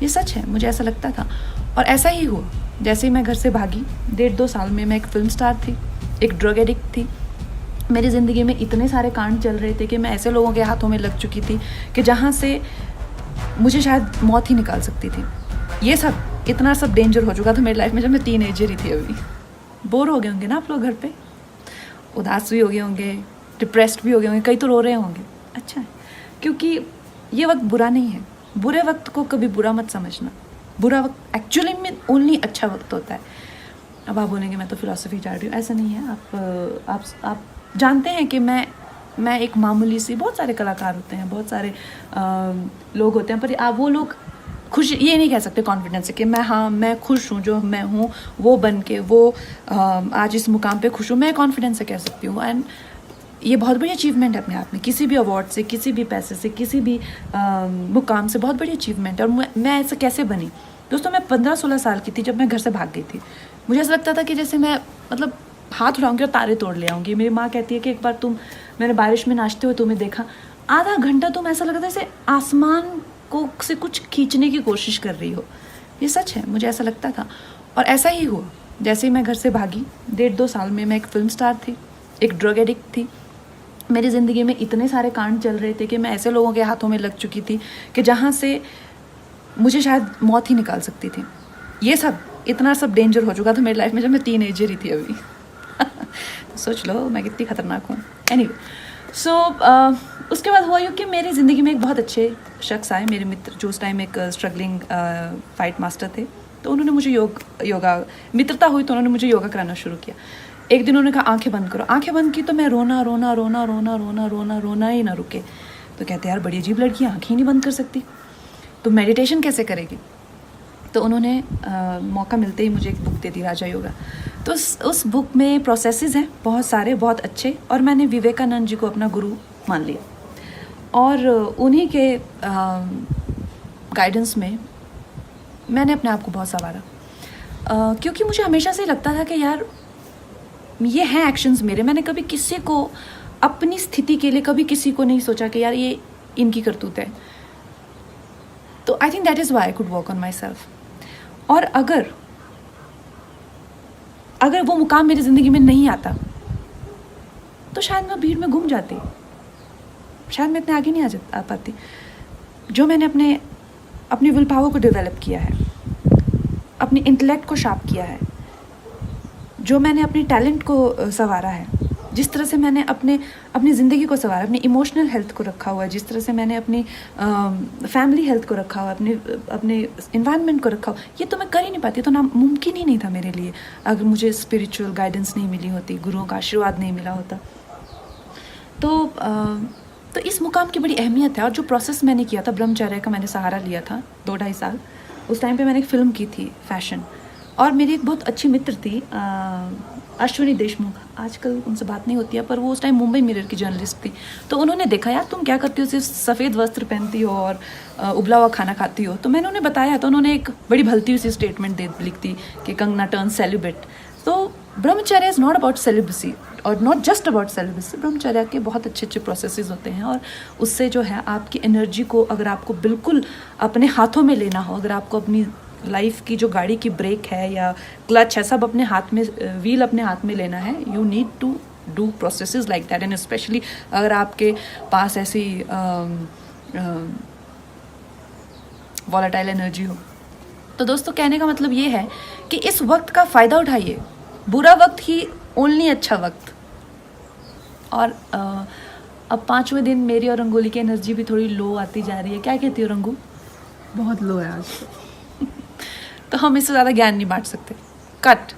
ये सच है, मुझे ऐसा लगता था और ऐसा ही हुआ। जैसे ही मैं घर से भागी, 1.5-2 साल में मैं एक फिल्म स्टार थी, एक ड्रग एडिक्ट थी। मेरी ज़िंदगी में इतने सारे कांड चल रहे थे कि मैं ऐसे लोगों के हाथों में लग चुकी थी कि जहाँ से मुझे शायद मौत ही निकाल सकती थी। ये सब इतना सब डेंजर हो चुका था मेरी लाइफ में जब मैं टीनेजर ही थी। अभी बोर हो गए होंगे ना आप लोग घर पे, उदास भी हो गए होंगे, डिप्रेस्ड भी हो गए होंगे, कई तो रो रहे होंगे। अच्छा है, क्योंकि ये वक्त बुरा नहीं है। बुरे वक्त को कभी बुरा मत समझना। बुरा वक्त एक्चुअली में ओनली अच्छा वक्त होता है। अब आप बोलेंगे मैं तो फिलॉसफी चाह रही हूँ, ऐसा नहीं है। आप जानते हैं कि मैं एक मामूली सी, बहुत सारे कलाकार होते हैं, बहुत सारे लोग होते हैं, पर आप वो लोग खुश ये नहीं कह सकते कॉन्फिडेंस से कि मैं खुश हूँ, जो मैं हूँ वो बन के आज इस मुकाम पे खुश हूँ। मैं कॉन्फिडेंस से कह सकती हूँ। एंड ये बहुत बड़ी अचीवमेंट है अपने आप में, किसी भी अवार्ड से, किसी भी पैसे से, किसी भी मुकाम से बहुत बड़ी अचीवमेंट है। और मैं ऐसा कैसे बनी दोस्तों? मैं 15-16 साल की थी जब मैं घर से भाग गई थी। मुझे ऐसा लगता था कि जैसे मैं मतलब हाथ उठाऊंगी और तारे तोड़ ले आऊँगी। मेरी माँ कहती है कि एक बार मैंने बारिश में नाचते हुए तुम्हें देखा, आधा घंटा तुम ऐसा लगा था जैसे आसमान को से कुछ खींचने की कोशिश कर रही हो। ये सच है, मुझे ऐसा लगता था और ऐसा ही हुआ। जैसे ही मैं घर से भागी, 1.5-2 साल में मैं एक फिल्म स्टार थी, एक ड्रग एडिक्ट थी। मेरी ज़िंदगी में इतने सारे कांड चल रहे थे कि मैं ऐसे लोगों के हाथों में लग चुकी थी कि जहाँ से मुझे शायद मौत ही निकाल सकती थी। ये सब इतना सब डेंजर हो चुका था मेरी लाइफ में जब मैं टीनेजर ही थी अभी। तो सोच लो मैं कितनी खतरनाक हूँ। एनीवे, सो उसके बाद हुआ यूँ कि मेरी ज़िंदगी में एक बहुत अच्छे शख्स आए, मेरे मित्र, जो उस टाइम एक स्ट्रगलिंग फाइट मास्टर थे। तो उन्होंने मुझे योगा मित्रता हुई तो उन्होंने मुझे योगा कराना शुरू किया। एक दिन उन्होंने कहा आंखें बंद करो। आंखें बंद की तो मैं रोना ही ना रुके। तो कहते यार बड़ी अजीब लड़की, आंखें ही नहीं बंद कर सकती, तो मेडिटेशन कैसे करेगी? तो उन्होंने मौका मिलते ही मुझे एक बुक दे दी, राजा योगा। तो उस बुक में प्रोसेसेस हैं बहुत सारे, बहुत अच्छे, और मैंने विवेकानंद जी को अपना गुरु मान लिया और उन्हीं के गाइडेंस में मैंने अपने आप को बहुत संवारा। क्योंकि मुझे हमेशा से लगता था कि यार ये हैं एक्शंस मेरे। मैंने कभी किसी को अपनी स्थिति के लिए कभी किसी को नहीं सोचा कि यार ये इनकी करतूत है। तो I think that is why I could work on my self. और अगर वो मुकाम मेरी ज़िंदगी में नहीं आता तो शायद मैं भीड़ में गुम जाती, शायद मैं इतने आगे नहीं आ पाती। जो मैंने अपनी विल पावर को डेवलप किया है, अपनी इंटेलेक्ट को शार्प किया है, जो मैंने अपने टैलेंट को संवारा है, जिस तरह से मैंने अपनी ज़िंदगी को संवारा, अपनी इमोशनल हेल्थ को रखा हुआ है, जिस तरह से मैंने अपनी फैमिली हेल्थ को रखा हुआ, अपने इन्वायरमेंट को रखा हुआ, ये तो मैं कर ही नहीं पाती। तो ना मुमकिन ही नहीं था मेरे लिए अगर मुझे स्पिरिचुअल गाइडेंस नहीं मिली होती, गुरुओं का आशीर्वाद नहीं मिला होता। तो इस मुकाम की बड़ी अहमियत है। और जो प्रोसेस मैंने किया था, ब्रह्मचर्य का मैंने सहारा लिया था 2-2.5 साल। उस टाइम पे मैंने एक फ़िल्म की थी फैशन, और मेरी एक बहुत अच्छी मित्र थी अश्विनी देशमुख, आजकल उनसे बात नहीं होती है, पर वो उस टाइम मुंबई मिरर की जर्नलिस्ट थी। तो उन्होंने देखा यार तुम क्या करती हो, सिर्फ सफ़ेद वस्त्र पहनती हो और उबला हुआ खाना खाती हो। तो मैंने उन्हें बताया, तो उन्होंने एक बड़ी भलती हुई सी स्टेटमेंट लिख दी कि कंगना टर्न सेलिब्रेट। तो ब्रह्मचर्य इज़ नॉट अबाउट सेलिब्रेसी और नॉट जस्ट अबाउट सेलिब्रेसी। ब्रह्मचर्य के बहुत अच्छे प्रोसेसेस होते हैं, और उससे जो है आपकी एनर्जी को अगर आपको बिल्कुल अपने हाथों में लेना हो, अगर आपको अपनी लाइफ की जो गाड़ी की ब्रेक है या क्लच है, सब अपने हाथ में, व्हील अपने हाथ में लेना है, you need to do processes like that. And specially अगर आपके पास ऐसी वॉलेटाइल एनर्जी हो। तो दोस्तों कहने का मतलब ये है कि इस वक्त का फ़ायदा उठाइए। बुरा वक्त ही ओनली अच्छा वक्त। और अब 5वें दिन मेरी और रंगोली की एनर्जी भी थोड़ी लो आती जा रही है। क्या कहती हो रंगू? बहुत लो है आज। तो हम इससे ज़्यादा ज्ञान नहीं बांट सकते। कट।